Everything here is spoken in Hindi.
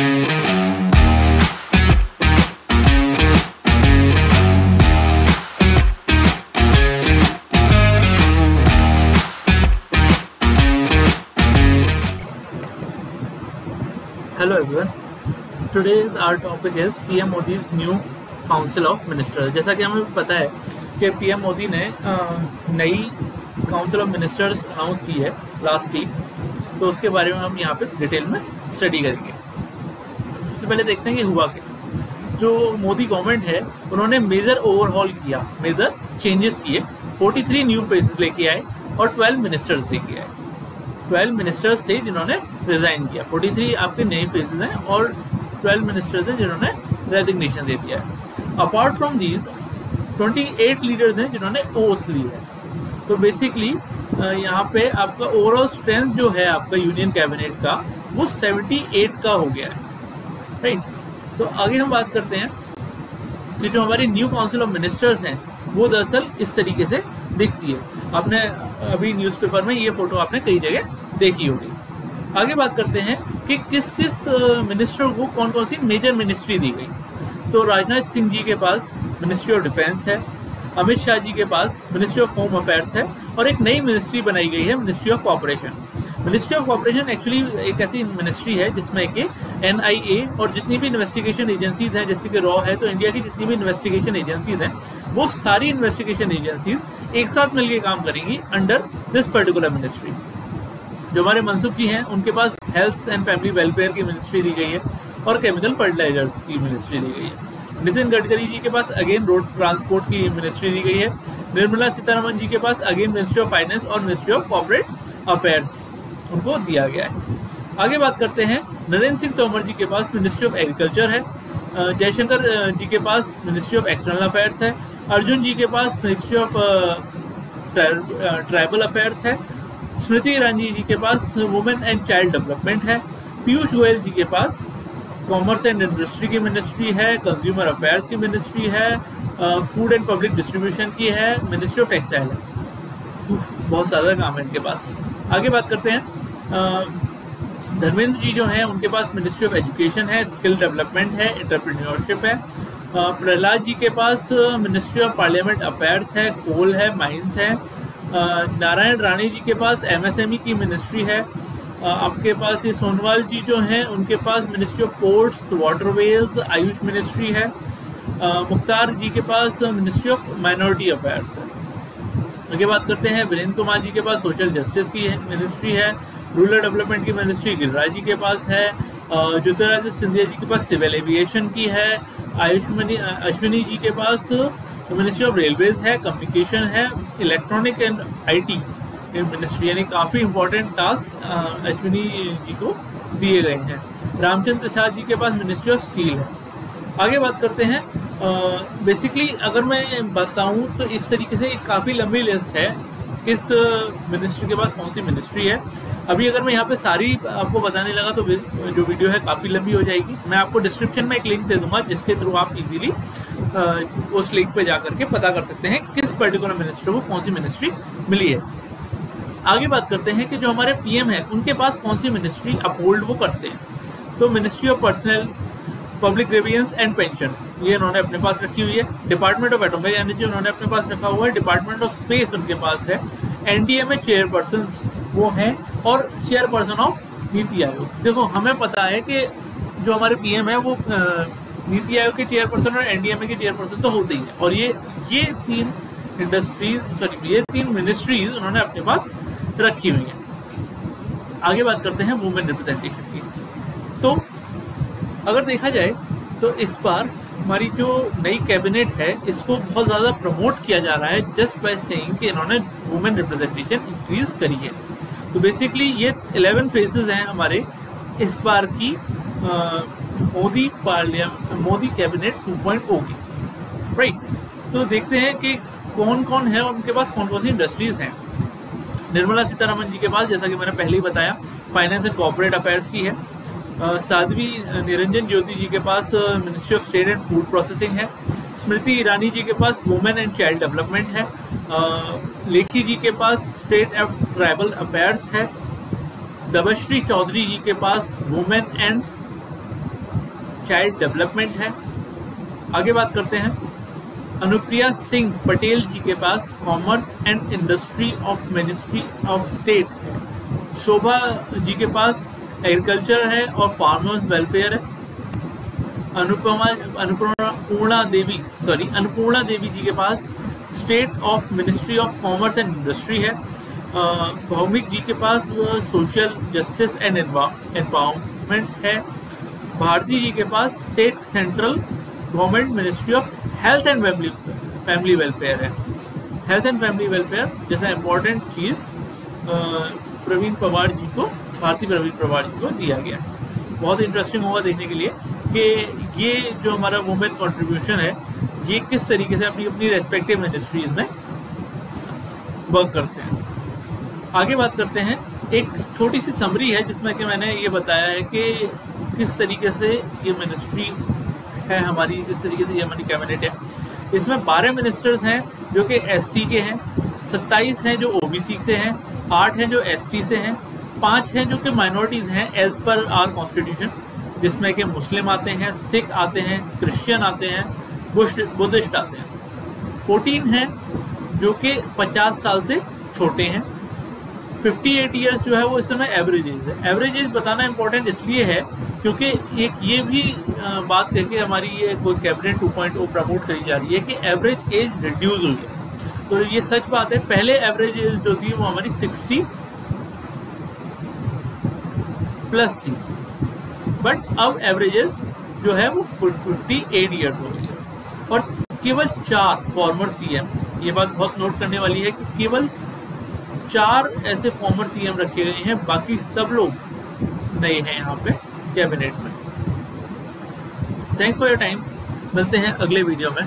Hello everyone. Today's our topic is PM Modi's new Council of Ministers. जैसा कि हमें पता है कि PM मोदी ने नई काउंसिल ऑफ मिनिस्टर्स अनाउंस की है लास्ट वीक, तो उसके बारे में हम यहाँ पे डिटेल में स्टडी करेंगे। सबसे पहले देखते हैं कि हुआ क्या। जो मोदी गवर्नमेंट है उन्होंने मेजर ओवरहॉल किया, मेजर चेंजेस किए, 43 न्यू फेसेस लेके आए और 12 मिनिस्टर्स लेके आए। 12 मिनिस्टर्स थे जिन्होंने रिजाइन किया, 43 आपके नए फेसेस हैं और 12 मिनिस्टर्स हैं जिन्होंने रेजिग्नेशन दे दिया है। अपार्ट फ्रॉम दीज 28 लीडर्स हैं जिन्होंने ओथ ली है। तो बेसिकली यहाँ पे आपका ओवरऑल स्ट्रेंथ जो है आपका यूनियन कैबिनेट का वो 78 का हो गया है, राइट। तो आगे हम बात करते हैं कि जो हमारी न्यू काउंसिल ऑफ मिनिस्टर्स हैं वो दरअसल इस तरीके से दिखती है। आपने अभी न्यूज़पेपर में ये फोटो आपने कई जगह देखी होगी। आगे बात करते हैं कि किस किस मिनिस्टर को कौन कौन सी मेजर मिनिस्ट्री दी गई। तो राजनाथ सिंह जी के पास मिनिस्ट्री ऑफ डिफेंस है, अमित शाह जी के पास मिनिस्ट्री ऑफ होम अफेयर्स है और एक नई मिनिस्ट्री बनाई गई है, ministry of corporation. Ministry of corporation actually एक ऐसी मिनिस्ट्री है जिसमें कि NIA और जितनी भी इन्वेस्टिगेशन एजेंसीज हैं, जैसे कि रॉ है, तो इंडिया की जितनी भी इन्वेस्टिगेशन एजेंसीज हैं वो सारी इन्वेस्टिगेशन एजेंसीज एक साथ मिलकर काम करेंगी अंडर दिस पर्टिकुलर मिनिस्ट्री। जो हमारे मनसुख जी हैं उनके पास हेल्थ एंड फैमिली वेलफेयर की मिनिस्ट्री दी गई है और केमिकल फर्टिलाइजर्स की मिनिस्ट्री दी गई है। नितिन गडकरी जी के पास अगेन रोड ट्रांसपोर्ट की मिनिस्ट्री दी गई है। निर्मला सीतारमन जी के पास अगेन मिनिस्ट्री ऑफ फाइनेंस और मिनिस्ट्री ऑफ कॉर्पोरेट अफेयर्स उनको दिया गया है। आगे बात करते हैं, नरेंद्र सिंह तोमर जी के पास मिनिस्ट्री ऑफ एग्रीकल्चर है, जयशंकर जी के पास मिनिस्ट्री ऑफ एक्सटर्नल अफेयर्स है, अर्जुन जी के पास मिनिस्ट्री ऑफ ट्राइबल अफेयर्स है, स्मृति ईरानी जी के पास वुमेन एंड चाइल्ड डेवलपमेंट है, पीयूष गोयल जी के पास कॉमर्स एंड इंडस्ट्री की मिनिस्ट्री है, कंज्यूमर अफेयर्स की मिनिस्ट्री है, फूड एंड पब्लिक डिस्ट्रीब्यूशन की है, मिनिस्ट्री ऑफ टेक्सटाइल है। बहुत ज़्यादा काम है इनके पास। आगे बात करते हैं, धर्मेंद्र जी जो हैं उनके पास मिनिस्ट्री ऑफ एजुकेशन है, स्किल डेवलपमेंट है, एंटरप्रेन्योरशिप है। प्रहलाद जी के पास मिनिस्ट्री ऑफ पार्लियामेंट अफेयर्स है, कोल है, माइंस है। नारायण राणे जी के पास MSME की मिनिस्ट्री है। आपके पास ये सोनवाल जी जो हैं उनके पास ministry of ports, waterways, Ayush ministry है। मुख्तार जी के पास मिनिस्ट्री ऑफ माइनॉरिटी अफेयर्स है। आगे बात करते हैं, वीरेंद्र कुमार जी के पास सोशल जस्टिस की मिनिस्ट्री है, रूरल डेवलपमेंट की मिनिस्ट्री गिरिराज जी के पास है, ज्योतिरादित्य सिंधिया जी के पास सिविल एविएशन की है, अश्विनी जी के पास मिनिस्ट्री ऑफ रेलवेज है, कम्युनिकेशन है, इलेक्ट्रॉनिक एंड IT मिनिस्ट्री, यानी काफ़ी इंपॉर्टेंट टास्क अश्विनी जी को दिए गए हैं। रामचंद्र प्रसाद जी के पास मिनिस्ट्री ऑफ स्टील है। आगे बात करते हैं, बेसिकली अगर मैं बताऊं तो इस तरीके से एक काफ़ी लंबी लिस्ट है किस मिनिस्ट्री के पास कौन सी मिनिस्ट्री है। अभी अगर मैं यहाँ पे सारी आपको बताने लगा तो जो वीडियो है काफ़ी लंबी हो जाएगी। मैं आपको डिस्क्रिप्शन में एक लिंक दे दूंगा जिसके थ्रू आप इजीली उस लिंक पे जा करके पता कर सकते हैं किस पर्टिकुलर मिनिस्टर को कौन सी मिनिस्ट्री मिली है। आगे बात करते हैं कि जो हमारे PM है उनके पास कौन सी मिनिस्ट्री अपहोल्ड वो करते हैं। तो ministry of personal, public grievance and pension ये उन्होंने अपने पास रखी हुई है। डिपार्टमेंट ऑफ एटॉमिक एनर्जी उन्होंने अपने पास रखा हुआ है। डिपार्टमेंट ऑफ स्पेस उनके पास है। NDA में चेयरपर्सन वो हैं और चेयरपर्सन ऑफ नीति आयोग। देखो हमें पता है कि जो हमारे PM है वो नीति आयोग के चेयरपर्सन और NDA के चेयरपर्सन तो होते ही हैं, और ये तीन मिनिस्ट्रीज उन्होंने अपने पास रखी हुई है। आगे बात करते हैं वुमेन रिप्रेजेंटेशन की। तो अगर देखा जाए तो इस बार हमारी जो नई कैबिनेट है इसको बहुत ज़्यादा प्रमोट किया जा रहा है जस्ट बाय सेइंग कि इन्होंने वुमेन रिप्रेजेंटेशन इंक्रीज करी है। तो बेसिकली ये 11 फेजेस हैं हमारे इस बार की मोदी कैबिनेट 2.0 की, राइट। तो देखते हैं कि कौन कौन है, उनके पास कौन कौन सी इंडस्ट्रीज हैं। निर्मला सीतारमन जी के पास, जैसा कि मैंने पहले ही बताया, फाइनेंस एंड कॉर्पोरेट अफेयर्स की है। साध्वी निरंजन ज्योति जी के पास ministry of state and food processing है। स्मृति ईरानी जी के पास वुमेन एंड चाइल्ड डेवलपमेंट है। लेखी जी के पास स्टेट एंड ट्राइबल अफेयर्स है। दबश्री चौधरी जी के पास वुमेन एंड चाइल्ड डेवलपमेंट है। आगे बात करते हैं, अनुप्रिया सिंह पटेल जी के पास commerce and industry of ministry of state है। शोभा जी के पास एग्रीकल्चर है और फार्मर्स वेलफेयर है। अनुपूर्णा देवी जी के पास state of ministry of commerce and industry है। भौमिक जी के पास सोशल जस्टिस एंड एम्पावरमेंट है। भारती जी के पास state central government ministry of health and family welfare है। हेल्थ एंड फैमिली वेलफेयर जैसा इम्पोर्टेंट चीज भारती प्रवीण पवार जी को दिया गया है। बहुत इंटरेस्टिंग होगा देखने के लिए कि ये जो हमारा वुमेन कंट्रीब्यूशन है ये किस तरीके से अपनी अपनी रेस्पेक्टिव मिनिस्ट्रीज में वर्क करते हैं। आगे बात करते हैं, एक छोटी सी समरी है जिसमें कि मैंने ये बताया है कि किस तरीके से ये मिनिस्ट्री है हमारी, किस तरीके से ये हमारी कैबिनेट है। इसमें 12 मिनिस्टर्स हैं जो कि एससी के हैं, 27 हैं जो ओबीसी से हैं, 8 हैं जो एसटी से हैं, 5 हैं जो कि माइनॉरिटीज़ हैं एज पर आर कॉन्स्टिट्यूशन, जिसमें कि मुस्लिम आते हैं, सिख आते हैं, क्रिश्चियन आते हैं, बुद्धिस्ट आते हैं। 14 हैं जो कि 50 साल से छोटे हैं। 58 ईयर्स जो है वो इस समय एवरेज एज है। एवरेज एज बताना इंपॉर्टेंट इसलिए है क्योंकि एक ये भी बात कह के हमारी ये कोई कैबिनेट 2.0 प्रमोट करी जा रही है कि एवरेज एज रिड्यूस हुई है। तो ये सच बात है, पहले एवरेज एज जो थी वो हमारी 60 प्लस थी, बट अब एवरेज एज जो है वो 58 ईयर्स हो गई है। और केवल 4 फॉर्मर सीएम, ये बात बहुत नोट करने वाली है कि केवल 4 ऐसे फॉर्मर सीएम रखे गए हैं, बाकी सब लोग नए हैं यहाँ पे कैबिनेट में। थैंक्स फॉर योर टाइम, मिलते हैं अगले वीडियो में।